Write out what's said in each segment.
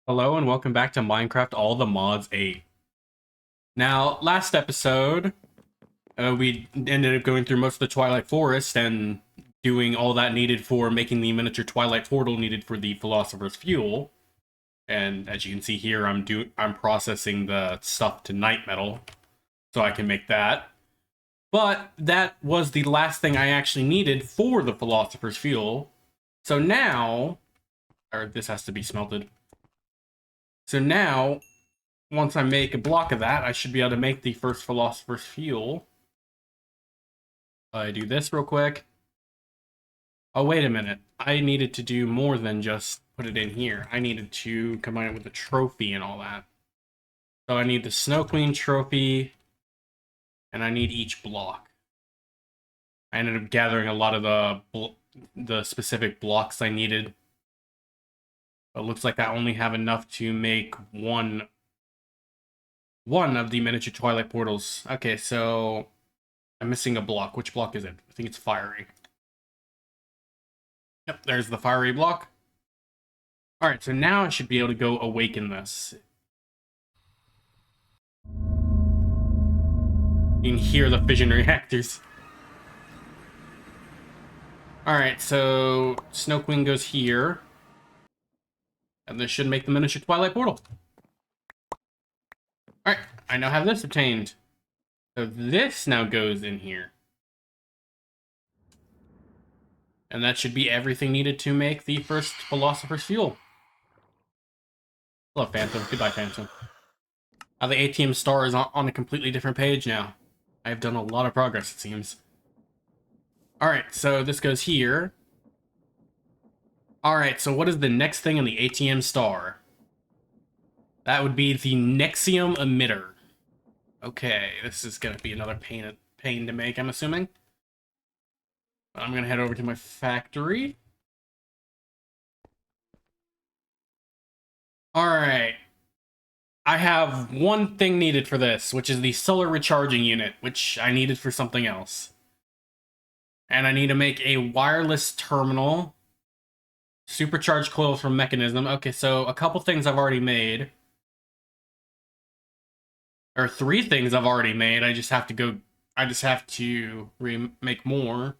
Hello and welcome back to Minecraft All the Mods 8. Now, last episode, we ended up going through most of the Twilight Forest and doing all that needed for making the miniature Twilight portal needed for the Philosopher's Fuel. And as you can see here, I'm processing the stuff to night metal, so I can make that. But that was the last thing I actually needed for the Philosopher's Fuel. So now, or this has to be smelted. So now, once I make a block of that, I should be able to make the first Philosopher's Fuel. I do this real quick. Oh, wait a minute. I needed to do more than just put it in here. I needed to combine it with the trophy and all that. So I need the Snow Queen trophy, and I need each block. I ended up gathering a lot of the specific blocks I needed. But it looks like I only have enough to make one of the miniature Twilight portals. Okay, so I'm missing a block. Which block is it? I think it's fiery. Yep, there's the fiery block. Alright, so now I should be able to go awaken this. You can hear the fission reactors. Alright, so Snow Queen goes here. And this should make the miniature Twilight portal. Alright, I now have this obtained. So this now goes in here. And that should be everything needed to make the first Philosopher's Fuel. Hello, Phantom. Goodbye, Phantom. The ATM star is on a completely different page now. I've done a lot of progress, it seems. Alright, so this goes here. Alright, so what is the next thing in the ATM star? That would be the Nexium emitter. Okay, this is going to be another pain to make, I'm assuming. I'm going to head over to my factory. Alright. I have one thing needed for this, which is the solar recharging unit, which I needed for something else. And I need to make a wireless terminal. Supercharged coils from mechanism. Okay, so a couple things I've already made. Or 3 things I've already made. I just have to make more.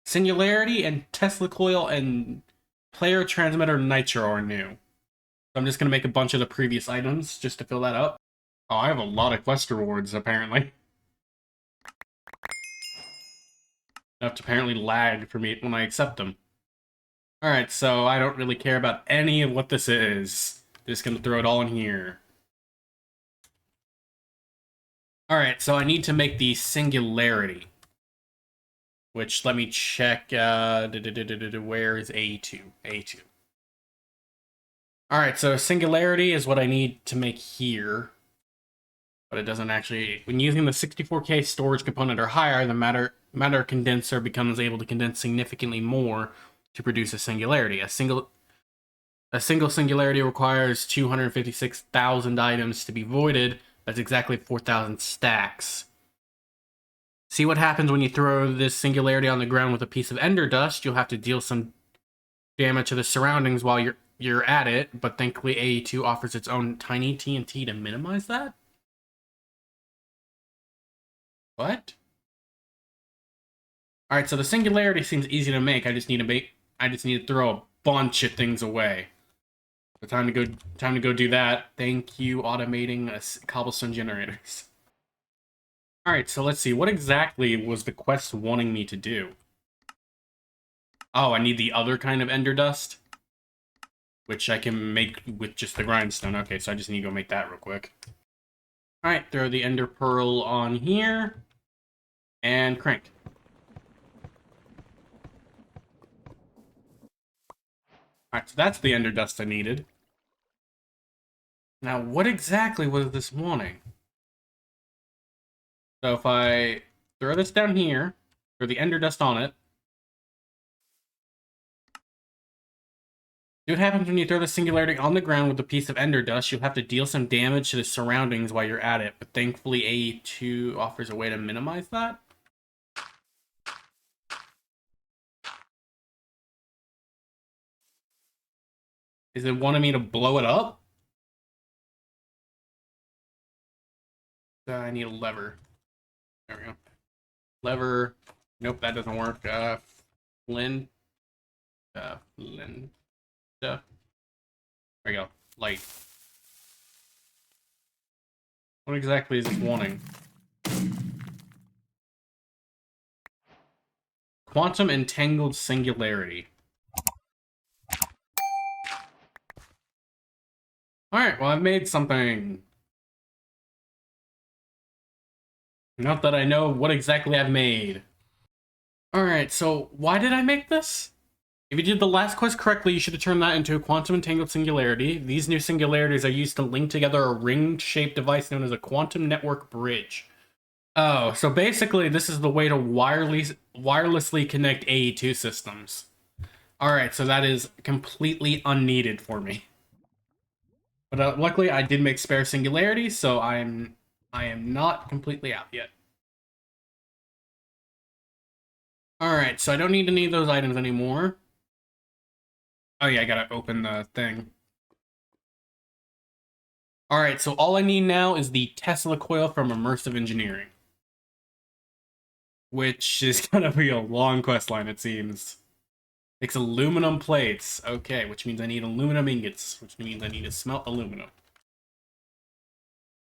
Singularity and Tesla coil and player transmitter nitro are new. So I'm just going to make a bunch of the previous items just to fill that up. Oh, I have a lot of quest rewards, apparently. Enough to apparently lag for me when I accept them. Alright, so I don't really care about any of what this is. Just going to throw it all in here. Alright, so I need to make the singularity. Which, let me check, where is A2? A2. Alright, so singularity is what I need to make here. But it doesn't actually... When using the 64K storage component or higher, the matter condenser becomes able to condense significantly more to produce a singularity. A single singularity requires 256,000 items to be voided. That's exactly 4,000 stacks. See what happens when you throw this singularity on the ground with a piece of ender dust. You'll have to deal some damage to the surroundings while you're at it, but thankfully AE2 offers its own tiny TNT to minimize that. What? Alright, so the singularity seems easy to make. I just need to throw a bunch of things away. So time to go do that. Thank you, automating cobblestone generators. Alright, so let's see. What exactly was the quest wanting me to do? Oh, I need the other kind of ender dust, which I can make with just the grindstone. Okay, so I just need to go make that real quick. Alright, throw the ender pearl on here. And crank. Alright, so that's the ender dust I needed. Now, what exactly was this wanting? So if I throw this down here, throw the ender dust on it, see what happens when you throw the singularity on the ground with a piece of ender dust. You'll have to deal some damage to the surroundings while you're at it, but thankfully AE2 offers a way to minimize that. Is it wanting me to blow it up? I need a lever. There we go. Lever. Nope, that doesn't work. Flint. Flint. There we go. Light. What exactly is this wanting? Quantum entangled singularity. Alright, well, I've made something. Not that I know what exactly I've made. Alright, so why did I make this? If you did the last quest correctly, you should have turned that into a quantum entangled singularity. These new singularities are used to link together a ring-shaped device known as a quantum network bridge. Oh, so basically this is the way to wirelessly connect AE2 systems. Alright, so that is completely unneeded for me. But luckily I did make spare singularity, so I am not completely out yet. Alright, so I don't need any of those items anymore. Oh yeah, I gotta open the thing. Alright, so all I need now is the Tesla coil from Immersive Engineering. Which is gonna be a long quest line, it seems. Makes aluminum plates. Okay, which means I need aluminum ingots, which means I need to smelt aluminum.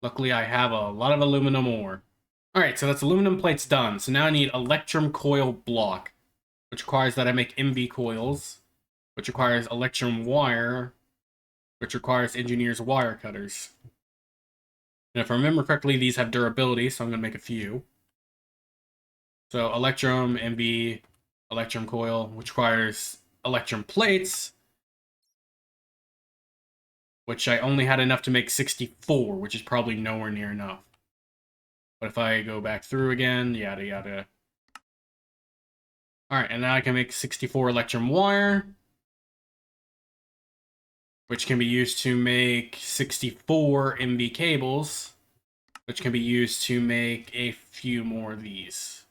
Luckily, I have a lot of aluminum ore. Alright, so that's aluminum plates done. So now I need electrum coil block, which requires that I make MV coils, which requires electrum wire, which requires engineer's wire cutters. And if I remember correctly, these have durability, so I'm going to make a few. So electrum, MV, electrum coil, which requires electrum plates, which I only had enough to make 64, which is probably nowhere near enough. But if I go back through again, yada yada. Alright, and now I can make 64 electrum wire, which can be used to make 64 MV cables, which can be used to make a few more of these.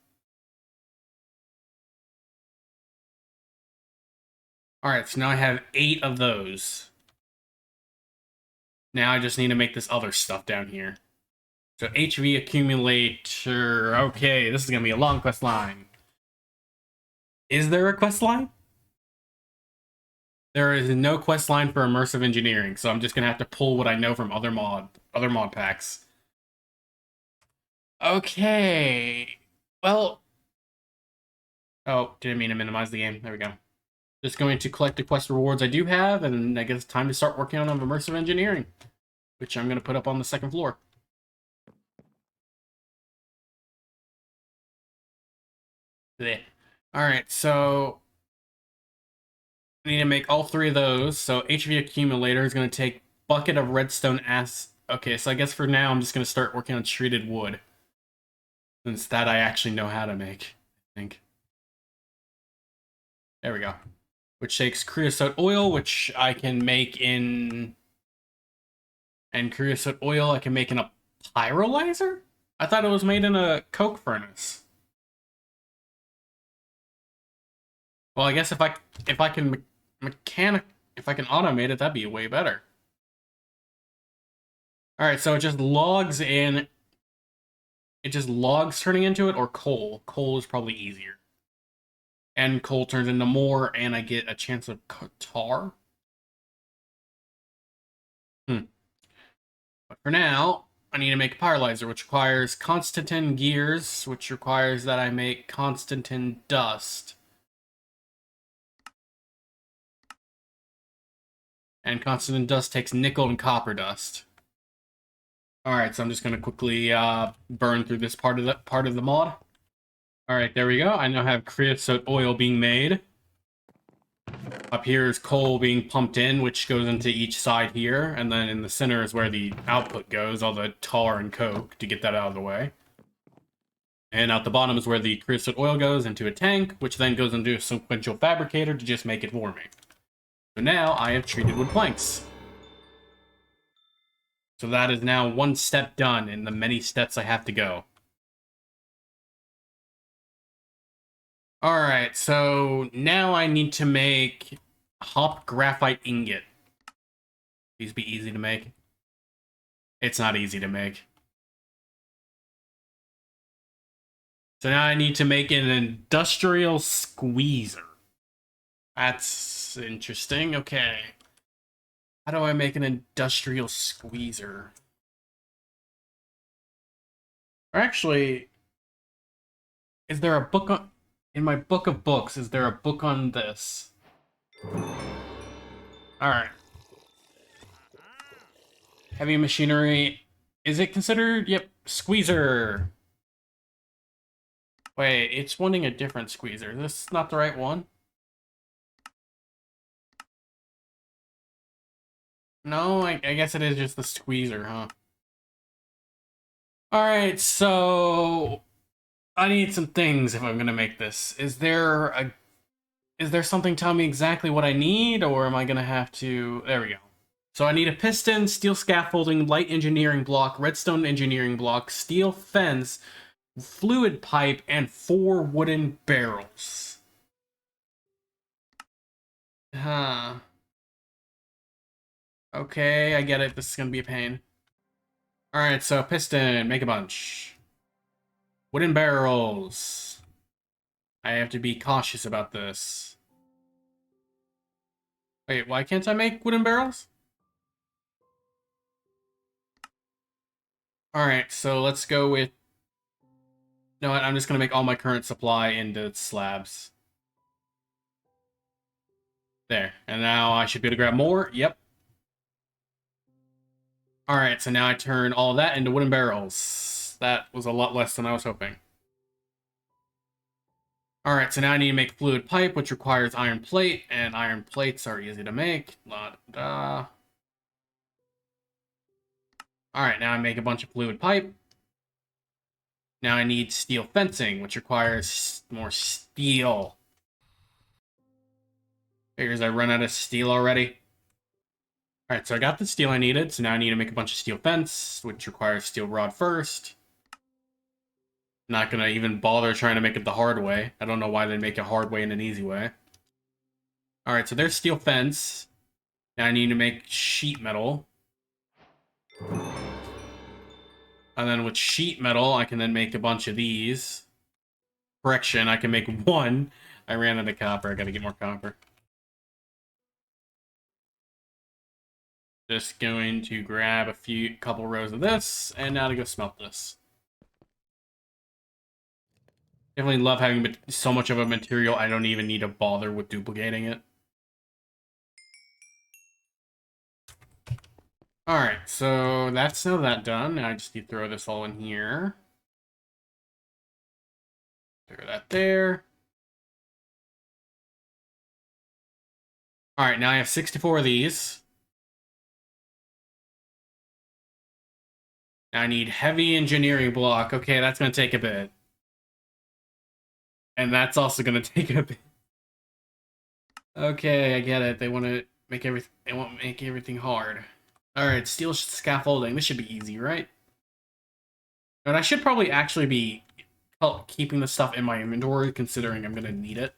Alright, so now I have 8 of those. Now I just need to make this other stuff down here. So HV accumulator. Okay, this is going to be a long quest line. Is there a quest line? There is no quest line for immersive engineering, so I'm just going to have to pull what I know from other mod packs. Okay. Well, oh, didn't mean to minimize the game. There we go. Just going to collect the quest rewards I do have, and I guess it's time to start working on immersive engineering, which I'm going to put up on the second floor. Blech. All right, so I need to make all 3 of those. So HV accumulator is going to take bucket of redstone ass. Okay, so I guess for now I'm just going to start working on treated wood, since that I actually know how to make, I think. There we go. Which takes creosote oil, which I can make in... And creosote oil I can make in a pyrolyzer? I thought it was made in a coke furnace. Well, I guess if I can automate it, that'd be way better. All right, so it just logs in. It just logs turning into it, or coal. Coal is probably easier. And coal turns into more, and I get a chance of tar. But for now, I need to make a pyrolyzer, which requires Constantin gears, which requires that I make Constantin dust. And Constantin dust takes nickel and copper dust. Alright, so I'm just going to quickly burn through this part of the mod. Alright, there we go. I now have creosote oil being made. Up here is coal being pumped in, which goes into each side here. And then in the center is where the output goes, all the tar and coke, to get that out of the way. And out the bottom is where the creosote oil goes into a tank, which then goes into a sequential fabricator to just make it for me. So now I have treated wood planks. So that is now one step done in the many steps I have to go. Alright, so now I need to make hop graphite ingot. These be easy to make. It's not easy to make. So now I need to make an industrial squeezer. That's interesting. Okay. How do I make an industrial squeezer? Or actually, is there a book on... In my book of books, is there a book on this? Alright. Heavy machinery. Is it considered? Yep. Squeezer. Wait, it's wanting a different squeezer. Is this not the right one? No, I guess it is just the squeezer, huh? Alright, so... I need some things if I'm gonna make this. Is there something telling me exactly what I need, or am I gonna have to... There we go. So I need a piston, steel scaffolding, light engineering block, redstone engineering block, steel fence, fluid pipe, and 4 wooden barrels. Huh. Okay, I get it. This is gonna be a pain. Alright, so piston, make a bunch. Wooden barrels. I have to be cautious about this. Wait, why can't I make wooden barrels? Alright, so let's go with... You know what, I'm just gonna make all my current supply into slabs. There, and now I should be able to grab more. Yep. Alright, so now I turn all of that into wooden barrels. That was a lot less than I was hoping. Alright, so now I need to make fluid pipe, which requires iron plate, and iron plates are easy to make. La-da. Alright, now I make a bunch of fluid pipe. Now I need steel fencing, which requires more steel. Figures I run out of steel already. Alright, so I got the steel I needed, so now I need to make a bunch of steel fence, which requires steel rod first. Not gonna even bother trying to make it the hard way. I don't know why they make a hard way and an easy way. Alright, so there's steel fence. Now I need to make sheet metal. And then with sheet metal, I can then make a bunch of these. Correction, I can make one. I ran out of copper. I gotta get more copper. Just going to grab a couple rows of this, and now to go smelt this. Definitely love having so much of a material I don't even need to bother with duplicating it. Alright, so that's now that done. Now I just need to throw this all in here. Throw that there. Alright, now I have 64 of these. Now I need heavy engineering block. Okay, that's going to take a bit. And that's also going to take a bit. Okay, I get it. They want to make everything. They want to make everything hard. All right, steel scaffolding. This should be easy, right? And I should probably actually be keeping the stuff in my inventory, considering I'm going to need it.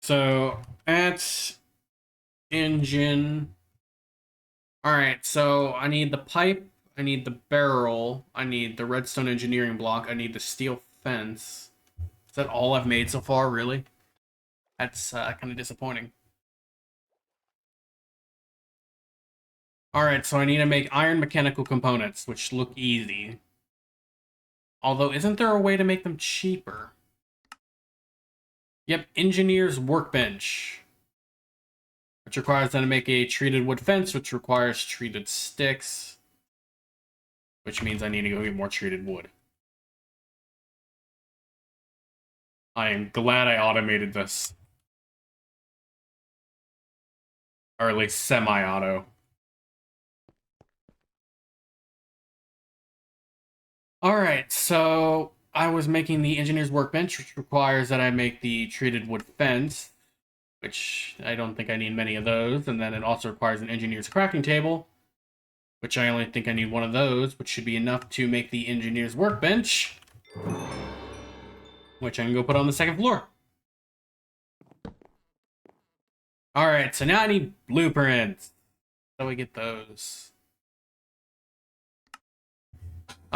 So that's engine. All right, so I need the pipe. I need the barrel. I need the redstone engineering block. I need the steel fence. Is that all I've made so far, really? That's kind of disappointing. Alright, so I need to make iron mechanical components, which look easy. Although, isn't there a way to make them cheaper? Yep, engineer's workbench. Which requires them to make a treated wood fence, which requires treated sticks. Which means I need to go get more treated wood. I am glad I automated this. Or at least semi-auto. Alright, so I was making the engineer's workbench, which requires that I make the treated wood fence, which I don't think I need many of those, and then it also requires an engineer's crafting table, which I only think I need one of those, which should be enough to make the engineer's workbench, which I can go put on the second floor. Alright, so now I need blueprints. How do we get those?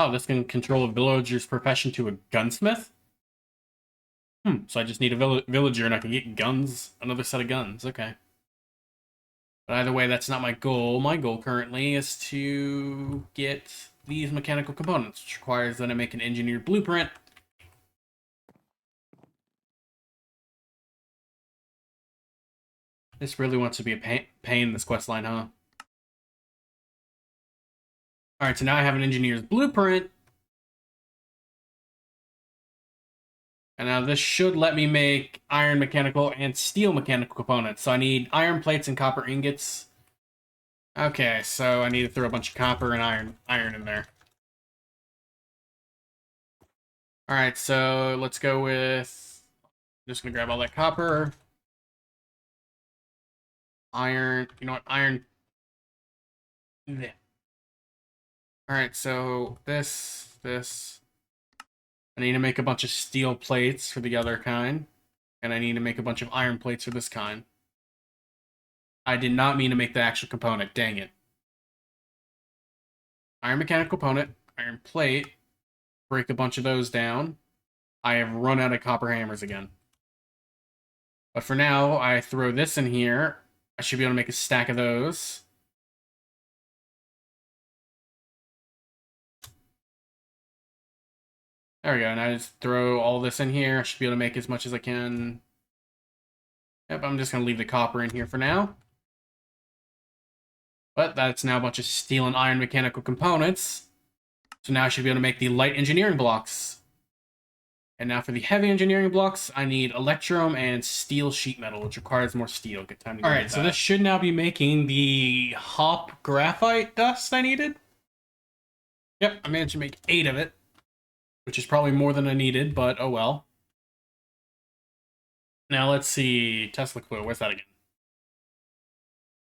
Oh, this can control a villager's profession to a gunsmith? So I just need a villager and I can get guns, another set of guns. Okay. But either way, that's not my goal. My goal currently is to get these mechanical components, which requires that I make an engineered blueprint. This really wants to be a pain, this quest line, huh? Alright, so now I have an engineer's blueprint. And now this should let me make iron mechanical and steel mechanical components. So I need iron plates and copper ingots. Okay, so I need to throw a bunch of copper and iron in there. Alright, so let's go with... I'm just gonna grab all that copper. Iron, you know what, iron... Alright, so this... I need to make a bunch of steel plates for the other kind. And I need to make a bunch of iron plates for this kind. I did not mean to make the actual component, dang it. Iron mechanical component, iron plate, break a bunch of those down. I have run out of copper hammers again. But for now, I throw this in here. I should be able to make a stack of those. There we go, and I just throw all this in here. I should be able to make as much as I can. Yep, I'm just going to leave the copper in here for now. But that's now a bunch of steel and iron mechanical components. So now I should be able to make the light engineering blocks. And now for the heavy engineering blocks, I need electrum and steel sheet metal, which requires more steel. Good time to go. Alright, so this should now be making the hop graphite dust I needed. Yep, I managed to make 8 of it, which is probably more than I needed, but oh well. Now let's see, Tesla clue, where's that again?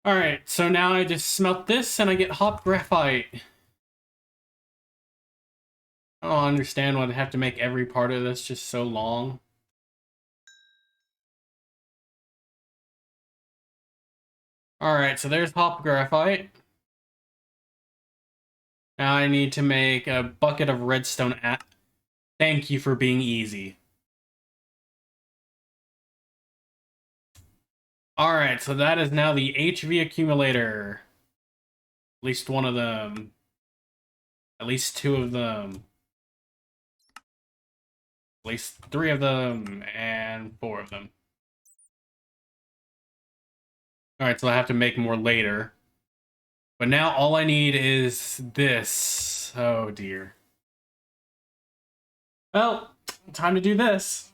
Alright, so now I just smelt this and I get hop graphite. I don't understand why they have to make every part of this just so long. Alright, so there's hop graphite. Now I need to make a bucket of redstone. Thank you for being easy. Alright, so that is now the HV accumulator. At least one of them. At least 2 of them. At least 3 of them. And 4 of them. Alright, so I have to make more later. But now all I need is this. Oh dear. Well, time to do this.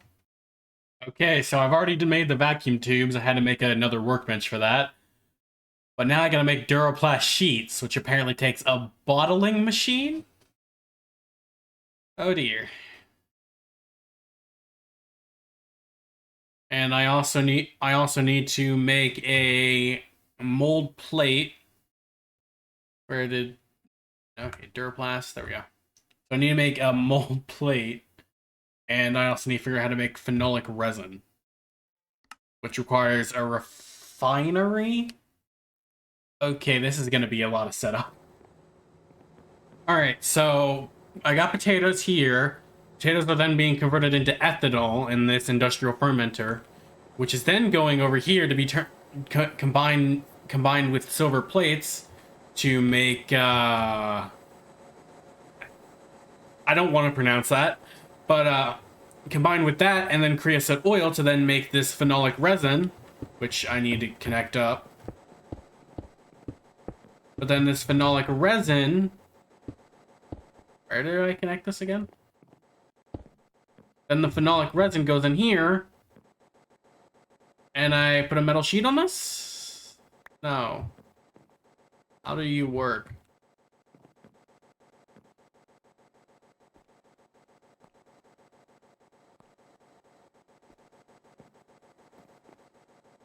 Okay, so I've already made the vacuum tubes. I had to make another workbench for that. But now I gotta make Duroplast sheets, which apparently takes a bottling machine? Oh dear. And I also need to make a mold plate. Where did... Okay, Duroplast, there we go. So I need to make a mold plate. And I also need to figure out how to make phenolic resin, which requires a refinery. Okay, this is going to be a lot of setup. Alright, so I got potatoes here. Potatoes are then being converted into ethanol in this industrial fermenter, which is then going over here to be combined with silver plates to make... I don't want to pronounce that. But combined with that, and then creosote oil to then make this phenolic resin, which I need to connect up. But then this phenolic resin... Where did I connect this again? Then the phenolic resin goes in here. And I put a metal sheet on this? No. How do you work?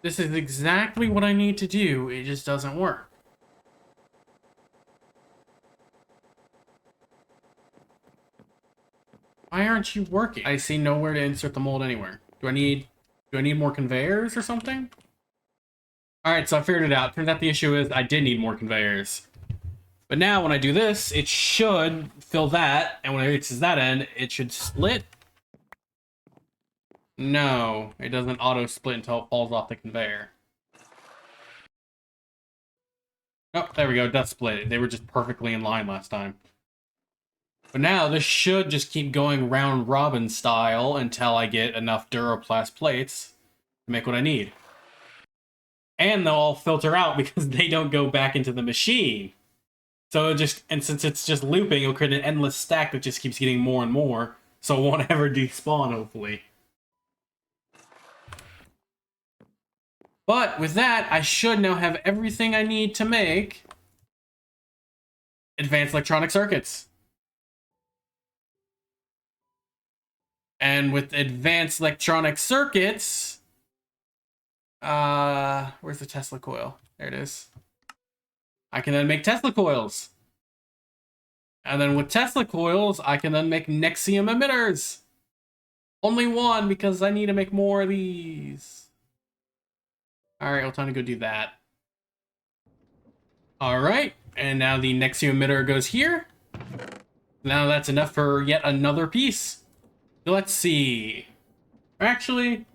This is exactly what I need to do, it just doesn't work. Why aren't you working? I see nowhere to insert the mold anywhere. Do I need more conveyors or something? Alright, so I figured it out. Turns out the issue is I did need more conveyors. But now when I do this, it should fill that, and when it reaches that end, it should split. No, it doesn't auto split until it falls off the conveyor. Oh, there we go, it does split. They were just perfectly in line last time. But now this should just keep going round robin style until I get enough Duraplast plates to make what I need. And they'll all filter out because they don't go back into the machine. So it just, and since it's just looping, it'll create an endless stack that just keeps getting more and more, so it won't ever despawn, hopefully. But with that, I should now have everything I need to make advanced electronic circuits. And with advanced electronic circuits, where's the Tesla coil? There it is. I can then make Tesla coils. And then with Tesla coils, I can then make Nexium emitters. Only one, because I need to make more of these. Alright, well, time to go do that. Alright, and now the Nexium emitter goes here. Now that's enough for yet another piece. So let's see. Actually,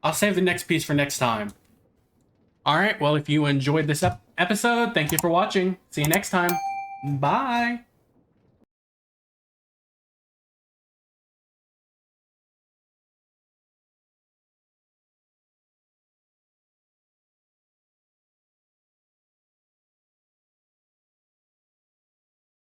I'll save the next piece for next time. Alright, well, if you enjoyed this episode, thank you for watching. See you next time. Bye!